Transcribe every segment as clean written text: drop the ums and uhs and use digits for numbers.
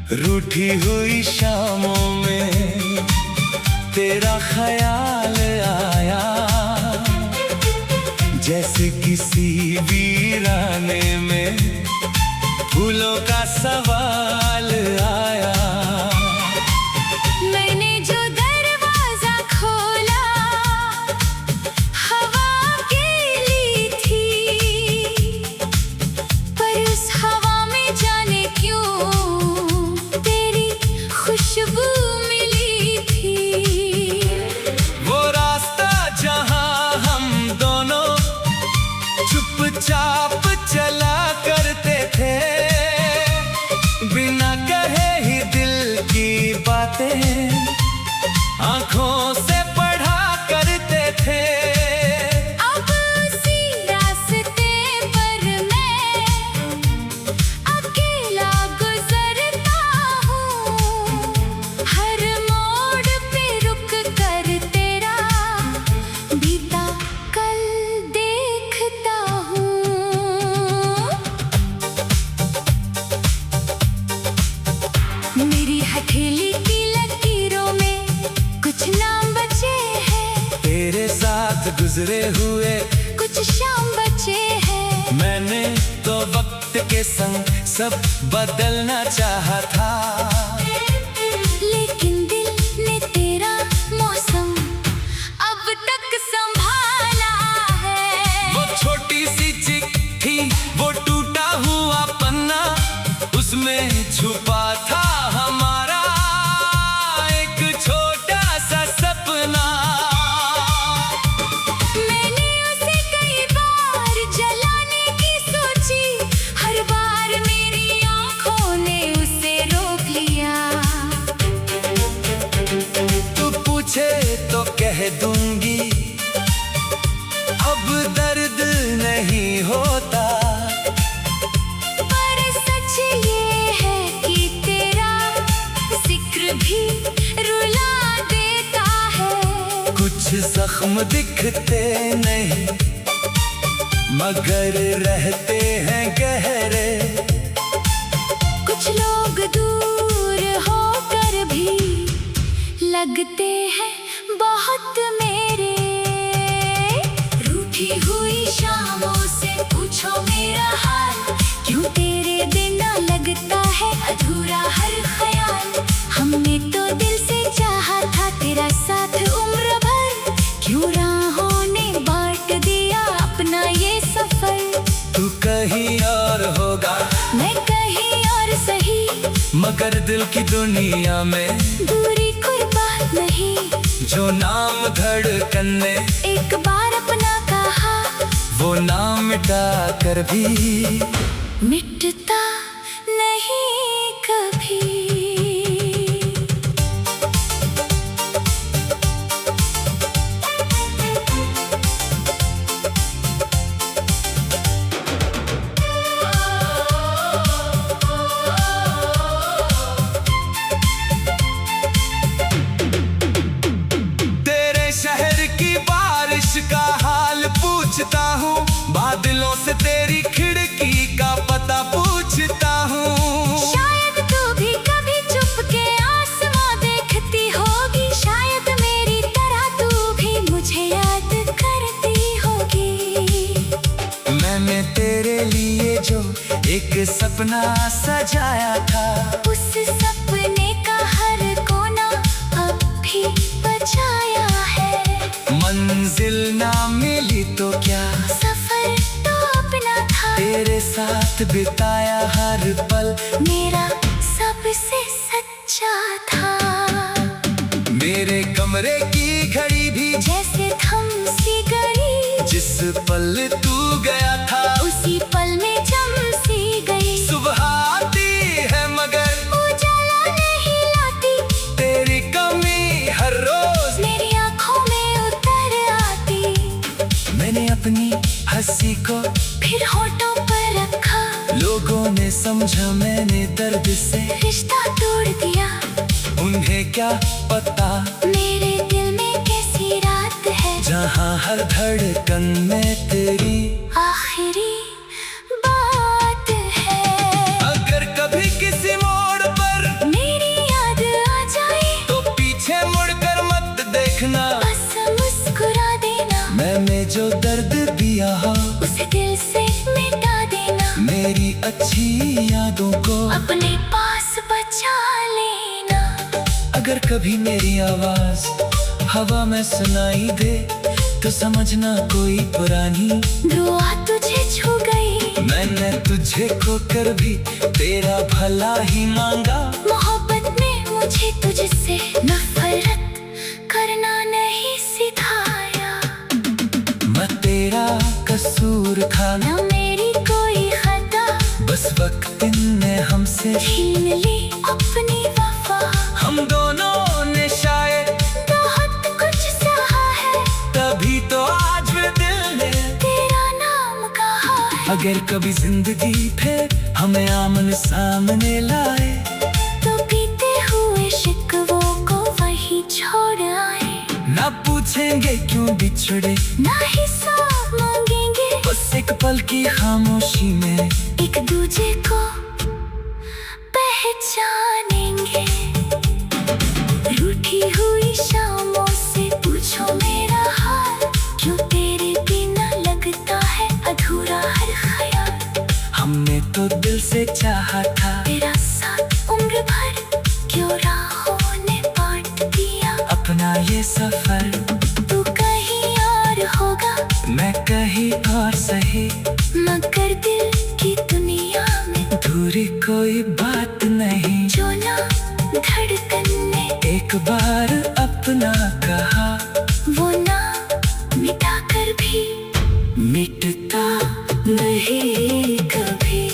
रूठी हुई शामों में तेरा ख्याल आया, जैसे किसी वीराने में फूलों का सवाल आया। मैंने जो दरवाजा खोला हवा अकेली थी, पर उस हवा में जाने क्यों तेरी खुशबू मिली थी। वो रास्ता जहां हम दोनों चुपचाप चला करते थे, बिना कहे ही दिल की बातें आंखों से पढ़ा करते थे। अब उसी रास्ते पर मैं अकेला गुजरता हूँ, हर मोड़ पे रुक कर तेरा बीता कल देखता हूँ। मेरी हथेली की लकीरों में कुछ नाम बचे हैं, तेरे साथ गुजरे हुए कुछ शाम बचे हैं। मैंने तो वक्त के संग सब बदलना चाहा था, लेकिन दिल ने तेरा मौसम अब तक संभाला है। वो छोटी सी चिट्ठी, वो टूटा हुआ पन्ना, उसमें छुपा था हमारा एक छोटा सा सपना। मैंने उसे कई बार जलाने की सोची, हर बार मेरी आंखों ने उसे रोक लिया। तू पूछे तो कह दूंगी अब दर्द नहीं होता, पर सच ये है कि तेरा जिक्र भी रुला देता है। कुछ जख्म दिखते नहीं मगर रहते हैं गहरे। कुछ लोग दूर होकर भी लगते हैं बहुत मेरे। रूठी हुई शामों से पूछो मेरा हाल, क्यों तेरे बिना लगता है अधूरा हर ख्याल। हमने तो दिल से चाहा था तेरा साथ उम्र भर, क्यों राहों ने बांट दिया अपना ये सफर। तू कहीं और होगा मैं कहीं और सही, मगर दिल की दुनिया में दूरी कोई बात नहीं। जो नाम धड़कन ने एक बार अपना कहा, वो नाम मिटा कर भी मिटता नहीं कभी। तेरे शहर की बारिश का हाल पूछता हूँ, बादलों से तेरी खिड़की का पता पूछता हूँ। शायद तू भी कभी चुपके आसमां देखती होगी, शायद मेरी तरह तू भी मुझे याद करती होगी। मैंने तेरे लिए जो एक सपना सजाया था, उस सपने का हर कोना अब भी बचाया है। मंजिल ना मिली तो क्या, सफर तो अपना था, तेरे साथ बिताया हर पल मेरा सबसे सच्चा था। मेरे कमरे की घड़ी भी जैसे थम सी गई, जिस पल तू गया था उसी पल में जम सी गई। सुबह आती है मगर उजाला नहीं लाती, तेरी कमी हर रोज मेरी आंखों में उतर आती। मैंने अपनी हंसी को फिर होठों पर रखा, लोगों ने समझा मैंने दर्द से रिश्ता तोड़ दिया। उन्हें क्या पता मेरे दिल में कैसी रात है, जहाँ हर धड़कन में तेरी आखिरी बात है। अगर कभी किसी मोड़ पर अच्छी यादों को अपने पास बचा लेना। अगर कभी मेरी आवाज हवा में सुनाई दे तो समझना कोई पुरानी दुआ तुझे छू गई। मैंने तुझे खोकर भी तेरा भला ही मांगा। मोहब्बत में मुझे तुझसे नफरत करना नहीं सिखाया। मैं तेरा कसूर था न मेरी कोई खता, बस वक्त ने हमसे छीन ली अपनी वफा। हम दोनों ने शायद बहुत कुछ सहा है, तभी तो आज भी दिल ने तेरा नाम कहा है। अगर कभी जिंदगी फिर हमें आमने सामने लाए तो बीते हुए शिकवों को वहीं छोड़ आए। ना पूछेंगे क्यों बिछड़े, ना हिसाब मांगेंगे, बस एक पल की खामोशी में एक दूजे को पहचानेंगे। रूठी हुई शामों से पूछो मेरा हाल, क्यों तेरे बिना लगता है अधूरा हर ख्याल। हमने तो दिल से चाहा था तेरा साथ उम्र भर, क्यों राहों ने बांट दिया अपना ये सफर। तू कहीं और होगा, मैं कहीं और सही, मगर दिल की दुनिया में दूरी कोई बात नहीं। जो ना धड़कन ने एक बार अपना कहा, वो ना मिटा कर भी मिटता नहीं कभी।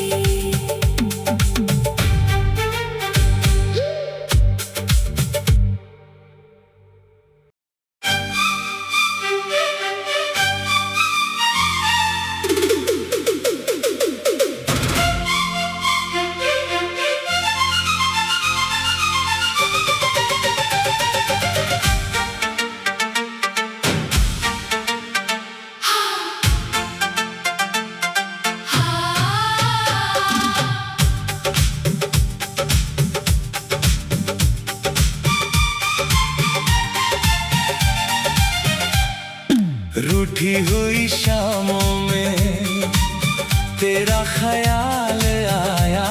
रूठी हुई शामों में तेरा ख्याल आया,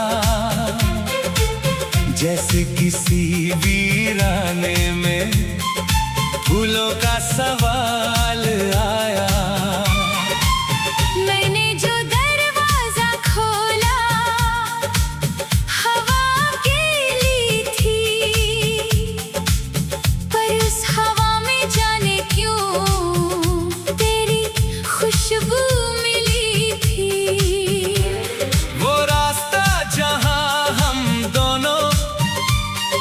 जैसे किसी वीराने में फूलों का सवाल आया। मैंने जो दरवाजा खोला हवा अकेली थी, पर उस हवा में जाने क्यों तेरी खुशबू मिली थी। वो रास्ता जहां हम दोनों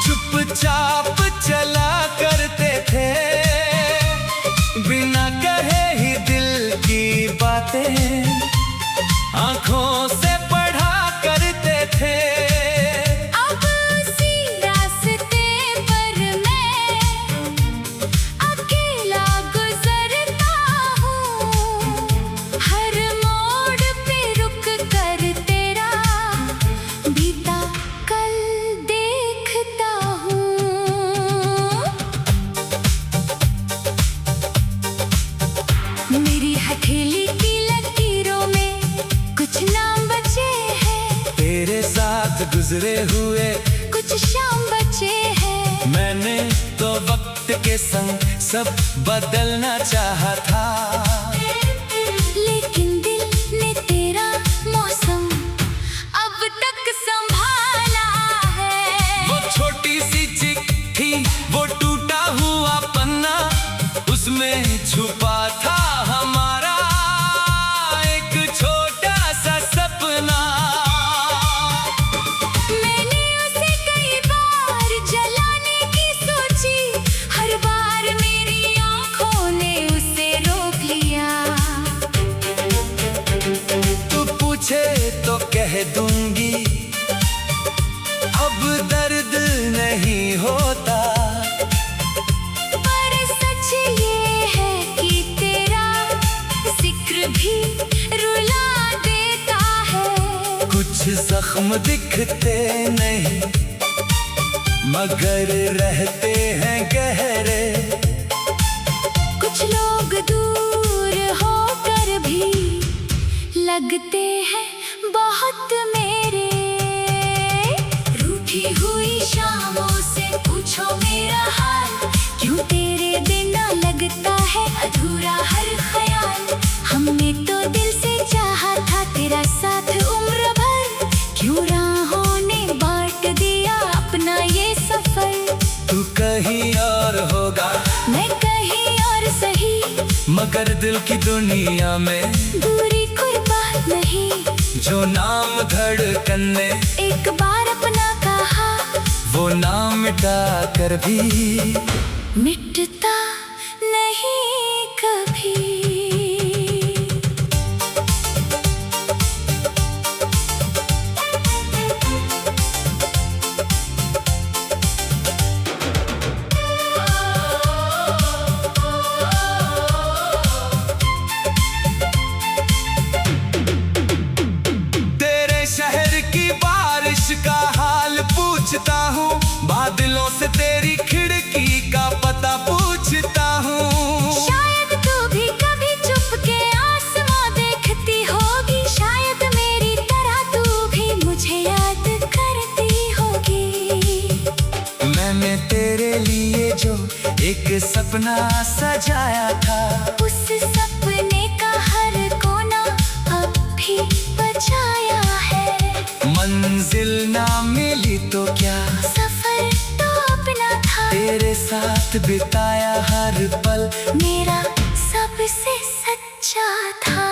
चुपचाप चला करते थे, बिना कहे ही दिल की बातें आंखों से पढ़ा करते थे। अब उसी रास्ते पर मैं अकेला गुजरता हूँ, हर मोड़ पे रुक कर तेरा बीता कल देखता हूँ। मेरी हथेली की लकीरों में कुछ नाम बचे हैं, तेरे साथ गुजरे हुए कुछ शाम बचे हैं। मैंने तो वक्त के संग सब बदलना चाहा था, लेकिन दिल ने तेरा मौसम अब तक संभाला है। वो छोटी सी चिट्ठी, वो टूटा हुआ पन्ना, उसमें छुपा था हमारा एक छोटा सा सपना। मैंने उसे कई बार जलाने की सोची, हर बार मेरी आंखों ने उसे रोक लिया। तू पूछे तो कह दूंगी अब दर्द नहीं होता, पर सच ये है कि तेरा जिक्र भी रुला देता है। कुछ जख्म दिखते नहीं मगर रहते हैं गहरे। कुछ लोग दूर होकर भी लगते हैं बहुत मेरे। कहीं और होगा, मैं कहीं और सही, मगर दिल की दुनिया में दूरी कोई बात नहीं। जो नाम धड़कन ने एक बार अपना कहा, वो नाम मिटा कर भी मिटता नहीं कभी। का हाल पूछता हूँ, बादलों से तेरी खिड़की का पता पूछता हूँ। शायद तू भी कभी चुपके आसमां देखती होगी, शायद मेरी तरह तू भी मुझे याद करती होगी। मैंने तेरे लिए जो एक सपना सजाया था, उस सपने का हर कोना अब भी बचाया है। मंजिल ना मिली तो क्या, सफर तो अपना था, तेरे साथ बिताया हर पल मेरा सबसे सच्चा था।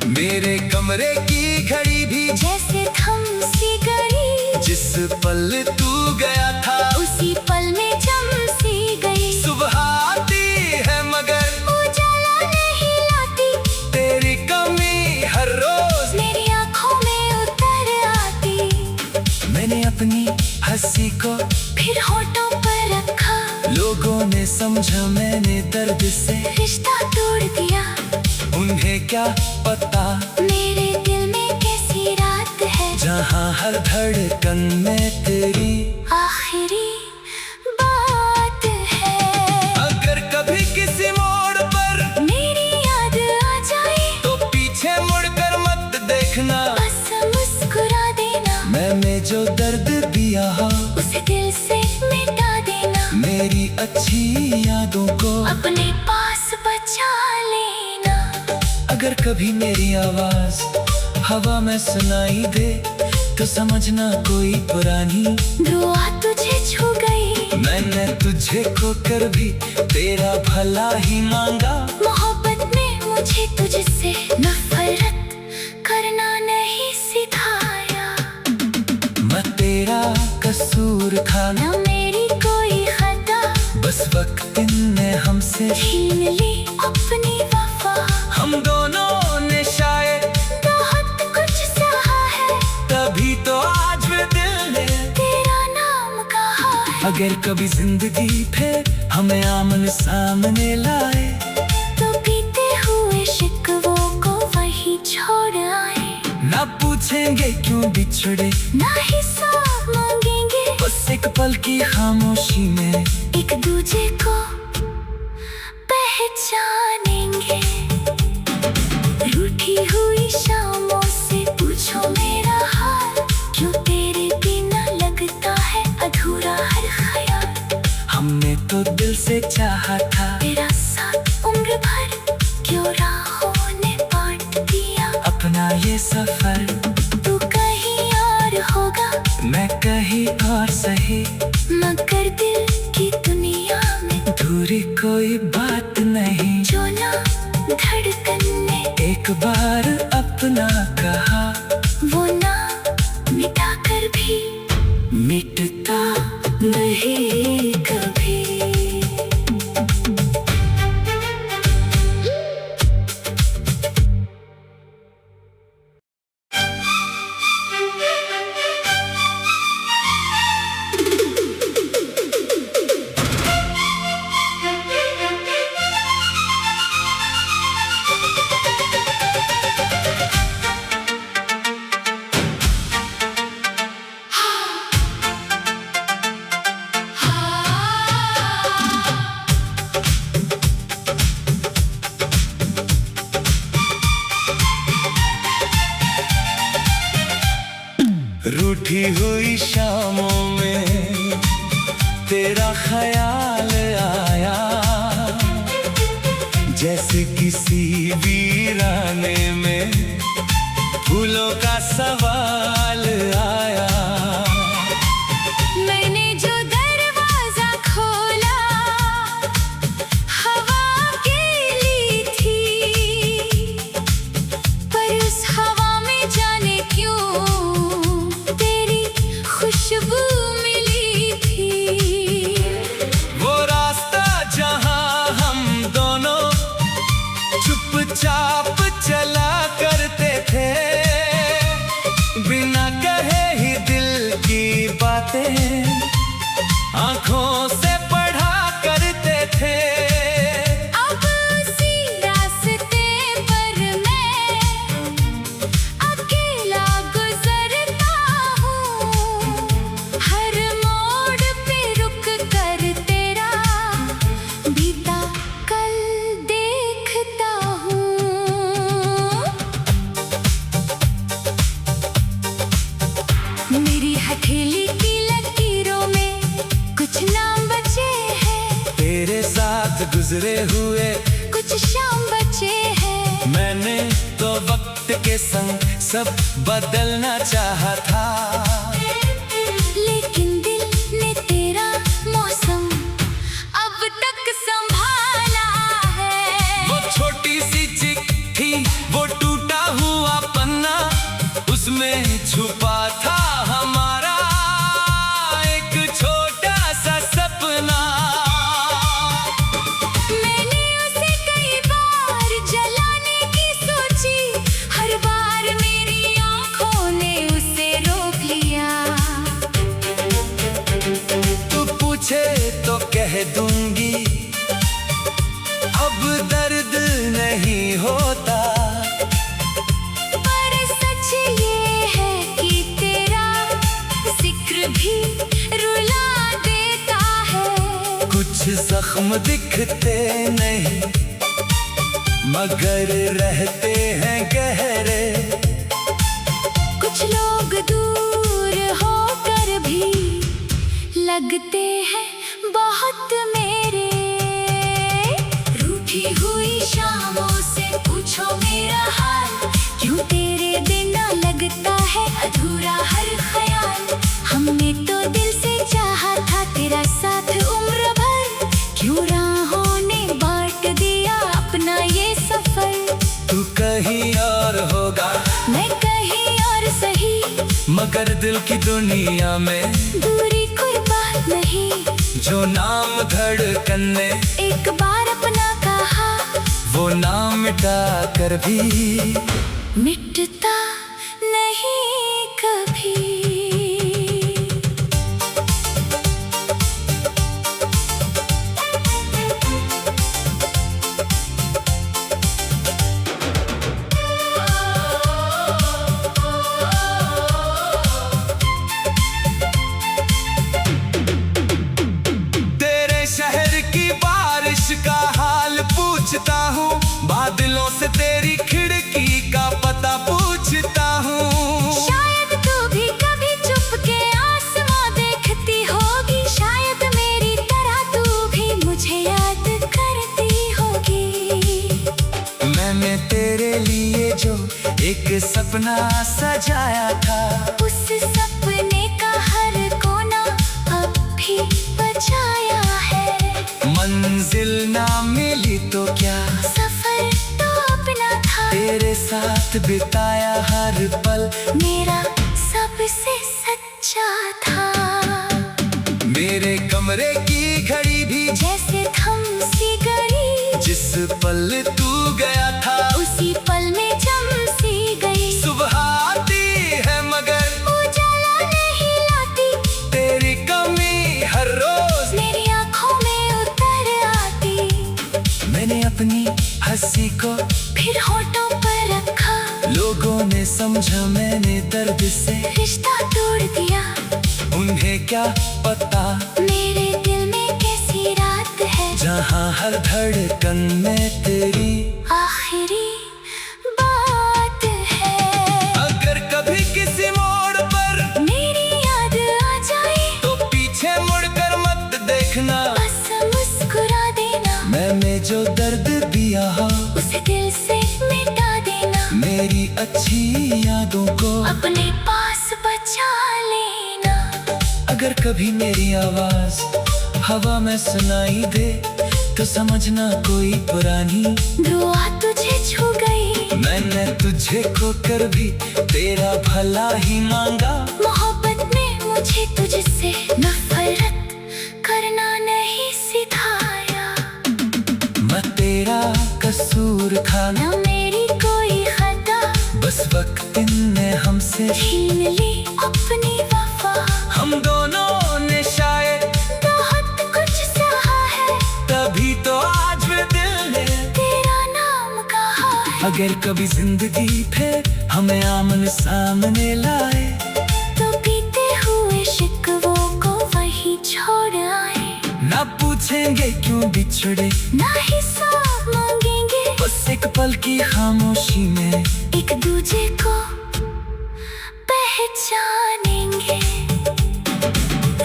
मेरे कमरे की घड़ी भी जैसे थम सी गई, जिस पल तू गया था उसी पल में जम सी गई। सुबह आती है मगर उजाला नहीं लाती, तेरी कमी हर रोज मेरी आंखों में उतर आती। मैंने अपनी हंसी को फिर होठों पर रखा, लोगों ने समझा मैंने दर्द से रिश्ता तोड़ दिया। उन्हें क्या पता मेरे दिल में कैसी रात है, जहाँ हर धड़कन में तेरी आखिरी बात है। अगर कभी किसी मोड़ पर मेरी याद आ जाए, तो पीछे मुड़कर मत देखना, बस मुस्कुरा देना। मैंने जो दर्द दिया हो उसे दिल से मिटा देना, मेरी अच्छी यादों को अपने पास बचा लेना। अगर कभी मेरी आवाज हवा में सुनाई दे, तो समझना कोई पुरानी दुआ तुझे छू गई। मैंने तुझे खोकर भी तेरा भला ही मांगा। मोहब्बत ने मुझे तुझसे नफरत करना नहीं सिखाया। मैं तेरा कसूर था न मेरी कोई खता, बस वक्त ने हमसे छीन ली अपनी वफा। हम दोनों ने शायद बहुत कुछ सहा है, तभी तो आज वे दिल ने तेरा नाम कहा है। अगर कभी जिंदगी फिर हमें आमने सामने लाए, तो पीते हुए शिकवों को वहीं छोड़ आए। ना पूछेंगे क्यों बिछड़े, ना हिसाब मांगेंगे, बस एक पल की खामोशी में एक दूजे को पहचानेंगे। रूठी हुई शामों से पूछो मेरा हाल, क्यों तेरे बिना लगता है अधूरा हर ख्याल। हमने तो दिल से चाहा था तेरा साथ उम्र भर, क्यों राहों ने बांट दिया अपना ये सफर। तू कहीं और होगा, मैं कहीं और सही, मगर दिल की दुनिया में दूरी कोई बात नहीं। जो ना धड़कन ने एक बार अपना कहा, वो ना मिटा कर भी मिटता नहीं कभी। रूठी हुई शामों में तेरा ख्याल आया, जैसे किसी वीराने में फूलों का सवाल आया। मैंने जो दरवाजा रहे ही दिल की बातें आंखों से पढ़ा करते थे। अब उसी रास्ते पर मैं अकेला गुजरता हूँ, हर मोड़ पे रुक कर तेरा बीता कल देखता हूँ। मेरी हथेली की लकीरों में कुछ नाम बचे हैं, तेरे साथ गुजरे हुए कुछ शाम बचे हैं। मैंने तो वक्त के संग सब बदलना चाहा था, लेकिन दिल ने तेरा मौसम अब तक संभाला है। वो छोटी सी चिट्ठी, वो टूटा हुआ पन्ना, उसमें छुपा था हमारा एक छोटा सा सपना। मैंने उसे कई बार जलाने की सोची, हर बार मेरी आंखों ने उसे रोक लिया। तू पूछे तो कह दूंगी अब दर्द नहीं होता, पर सच ये है कि तेरा जिक्र भी रुला देता है। कुछ जख्म दिखते नहीं मगर रहते हैं गहरे। कुछ लोग दूर होकर भी लगते हैं बहुत मेरे। रूठी हुई शामों से पूछो मेरा हाल, क्यों तेरे बिना लगता है अधूरा हर ख्याल। हमने तो दिल से चाहा था तेरा साथ उम्र भर, क्यों राहों ने बांट दिया अपना ये सफर। तू कहीं और होगा मैं कहीं और सही, मगर दिल की दुनिया में दूरी कोई बात नहीं। जो नाम धड़कन ने एक बार अपना कहा, वो नाम मिटा कर भी मिटता नहीं कभी। तेरे शहर की बारिश का हाल पूछता हूँ, बादलों से तेरी खिड़की का पता पूछता हूँ। शायद तू भी कभी चुपके आसमां देखती होगी, शायद मेरी तरह तू भी मुझे याद करती होगी। मैंने तेरे लिए जो एक सपना सजाया था, उस सपने का हर कोना अब भी बचाया है। मंजिल ना मिली तो क्या, सफर तो अपना था, तेरे साथ बिताया हर पल मेरा सबसे सच्चा था। मेरे कमरे की घड़ी भी जैसे थम सी गई, जिस पल तू गया था उसी पल में जम सी गई। सुबह आती है मगर उजाला नहीं लाती, तेरी कमी हर रोज मेरी आंखों में उतर आती। मैंने अपनी हंसी को फिर होठों पर रखा, लोगों ने समझा मैंने दर्द से रिश्ता तोड़ दिया। उन्हें क्या पता मेरे दिल में कैसी रात है, जहाँ हर धड़कन में तेरी आखिरी बात है। अगर कभी किसी मोड़ पर मेरी याद आ जाए तो पीछे मुड़कर मत देखना, बस मुस्कुरा देना। मैंने जो दर्द दिया हो उसे दिल से मिटा देना, मेरी अच्छी यादों को अपने पास बचा लेना। अगर कभी मेरी आवाज हवा में सुनाई दे तो समझना कोई पुरानी दुआ तुझे छू गई। मैंने तुझे खोकर भी तेरा भला ही मांगा। मोहब्बत में मुझे तुझसे नफरत करना नहीं सिखाया। मैं तेरा कसूर था न मेरी कोई खता, बस वक्त ने हमसे छीन ली अपनी वफा। हम दोनों ने शायद बहुत कुछ सहा है, तभी तो आज भी दिल ने तेरा नाम कहा है। अगर कभी जिंदगी फिर हमें आमने सामने लाए, तो बीते हुए शिकवों को वहीं छोड़ आए। ना पूछेंगे क्यों बिछड़े, ना हिसाब मांगेंगे, बस एक पल की खामोशी में एक दूजे को पहचानेंगे।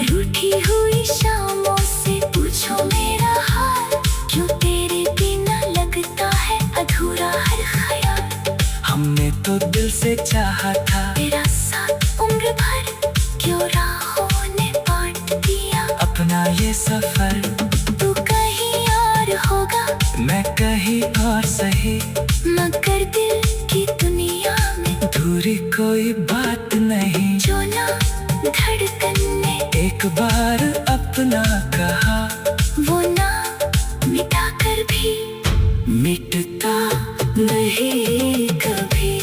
रूठी हुई शामों से पूछो मेरा हाल, क्यों तेरे बिना लगता है अधूरा हर ख्याल। हमने तो दिल से चाहा था तेरा साथ उम्र भर, क्यों राहों ने बांट दिया अपना ये सफर। तू कहीं और होगा, मैं कहीं और सही, मगर दिल की दुनिया में दूरी कोई बात नहीं। जो ना धड़कन ने एक बार अपना कहा, वो ना मिटा कर भी मिटता नहीं कभी।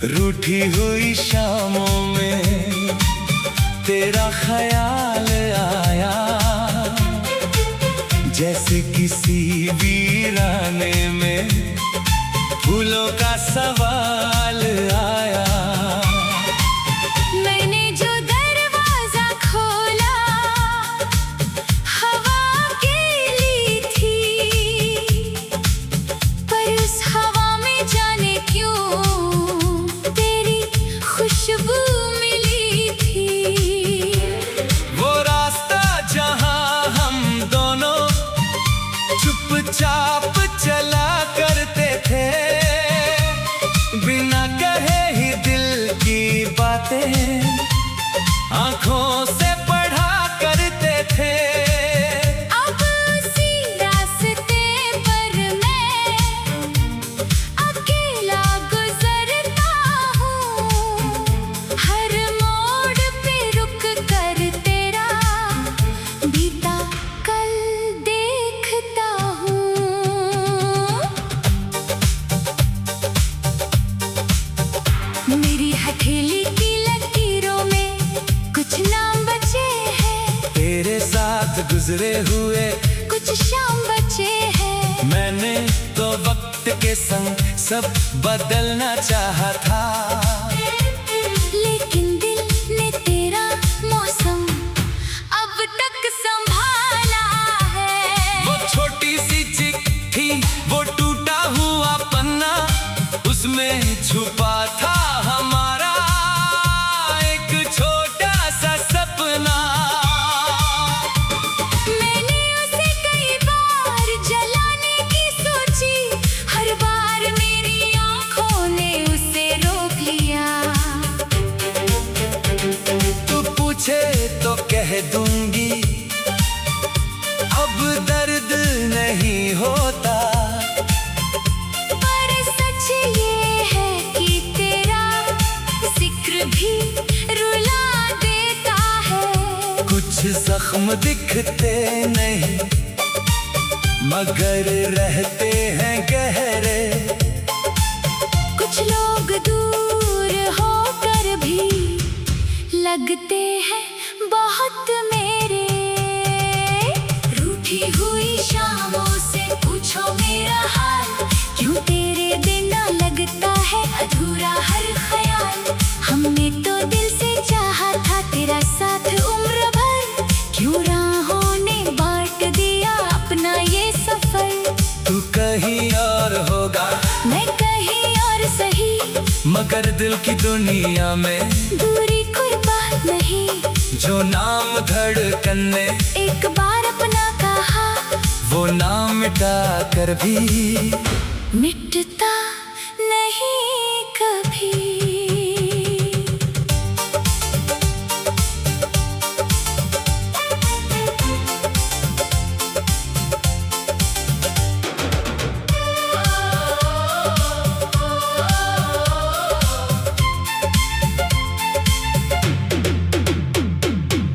रूठी हुई शामों में तेरा ख्याल आया, जैसे किसी वीराने में फूलों का सवाल आया। मैंने जो दरवाजा खोला हवा के लिए थी, पर उस हवा में जाने क्यों तेरी खुशबू मिली थी। वो रास्ता जहां हम दोनों चुपचाप चला करते थे, बिना कहे ही दिल की बातें आंखों से पढ़ा करते थे। अब उसी रास्ते पर मैं अकेला गुजरता हूँ, हर मोड़ पे रुक कर तेरा बीता कल देखता हूँ। मेरी हथेली की लकीरों में कुछ नाम बचे हैं, तेरे साथ गुजरे हुए कुछ शाम बचे हैं। मैंने तो वक्त के संग सब बदलना चाहा था, लेकिन दिल ने तेरा मौसम अब तक संभाला है। वो छोटी सी चिट्ठी, वो टूटा हुआ पन्ना, उसमें छुपा था हमारा एक छोटा सा सपना। मैंने उसे कई बार जलाने की सोची, हर बार मेरी आंखों ने उसे रोक लिया। तू पूछे तो कह दूंगी, अब दर्द नहीं होता, पर सच ये है कि तेरा जिक्र भी रुला देता है। कुछ जख्म दिखते नहीं मगर रहते हैं गहरे। कुछ लोग दूर होकर भी लगते हैं बहुत मेरे। रूठी हुई शामों से पूछो मेरा हाल, क्यों तेरे बिना लगता है अधूरा हर ख्याल। हमने तो दिल से चाहा था तेरा साथ उम्र भर, क्यों राहों ने बांट दिया अपना ये सफर। तू कहीं और होगा, मैं कहीं और सही, मगर दिल की दुनिया में दूरी कोई बात नहीं। जो नाम धड़कन ने एक बार अपना कहा, वो नाम मिटा कर भी मिटता नहीं कभी।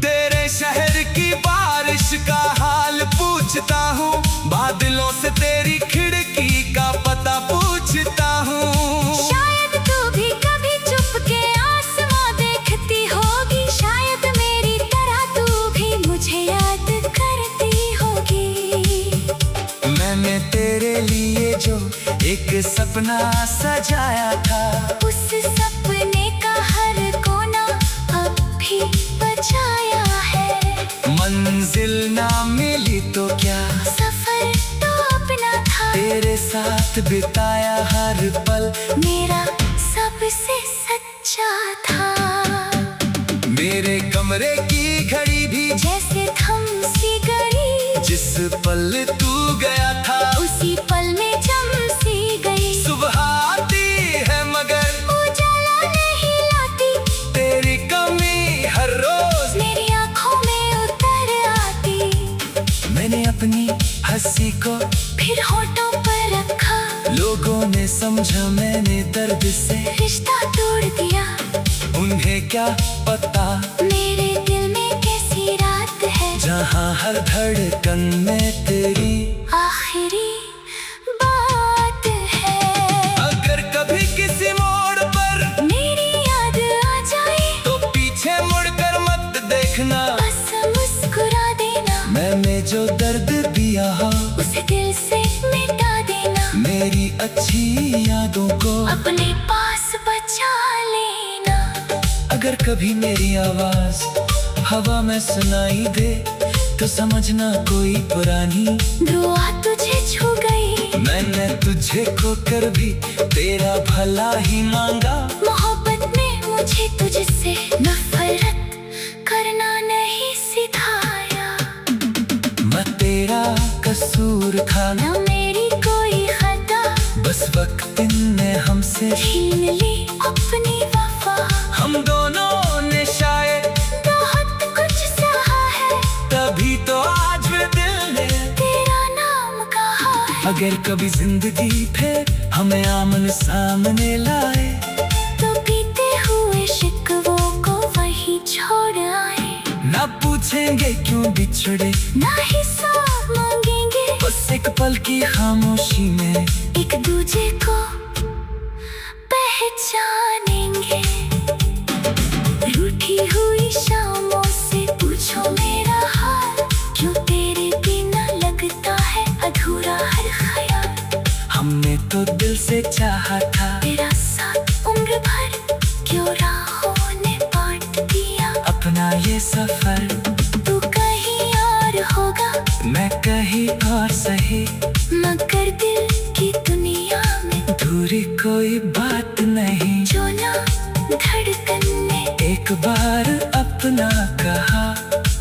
तेरे शहर की बारिश का हाल पूछता हूँ, बादलों से तेरी खिड़की का पता पूछता हूँ। शायद तू भी कभी चुपके आसमां देखती होगी, शायद मेरी तरह तू भी मुझे याद करती होगी। मैंने तेरे लिए जो एक सपना सजाया था, उस सपने का हर कोना अब भी बचाया है। मंजिल ना मिली तो क्या, सफर तो अपना था, तेरे साथ बिताया हर पल मेरा सबसे सच्चा था। मेरे कमरे की घड़ी भी जैसे थम सी गई, जिस पल तू गया था उसी पल में जम सी गई। सुबह आती है मगर उजाला नहीं लाती, तेरी कमी हर रोज मेरी आंखों में उतर आती। मैंने अपनी हंसी को फिर होठों पर रखा, लोगों ने समझा मैंने दर्द से रिश्ता तोड़ दिया। उन्हें क्या पता मेरे दिल में कैसी रात है, जहाँ हर धड़कन में तेरी आखिरी बात है। अगर कभी किसी मोड़ पर मेरी याद आ जाए तो पीछे मुड़कर मत देखना, बस मुस्कुरा देना। मैंने जो दर्द दिया हो उसे दिल से मिटा देना, मेरी अच्छी यादों को अपने पास बचा लेना। अगर कभी मेरी आवाज हवा में सुनाई दे तो समझना कोई पुरानी दुआ तुझे छू गई, मैंने तुझे खोकर भी तेरा भला ही मांगा। मोहब्बत में मुझे तुझसे नफरत करना नहीं सिखाया। मैं तेरा कसूर था न मेरी कोई खता, बस वक्त ने हमसे छीन ली अपनी वफा। हम दोनों ने शायद बहुत कुछ सहा है, तभी तो आज भी दिल ने तेरा नाम कहा है। अगर कभी जिंदगी फिर हमें आमने सामने लाए तो बीते हुए शिकवों को वहीं छोड़ आए। ना पूछेंगे क्यों बिछड़े, ना हिसाब मांगेंगे, बस एक पल की खामोशी में एक दूजे को पहचानेंगे। रूठी हुई शामों से पूछो मेरा हाल, क्यों तेरे बिना लगता है अधूरा हर ख्याल। हमने तो दिल से चाहा था तेरा साथ उम्र भर, क्यों राहों ने बांट दिया अपना ये सफर। तू कहीं और होगा, मैं कहीं और सही, मगर दिल की दुनिया में दूरी कोई बात नहीं। जो ना धड़कन ने एक बार अपना कहा,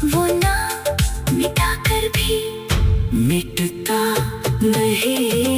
वो ना मिटा कर भी मिटता नहीं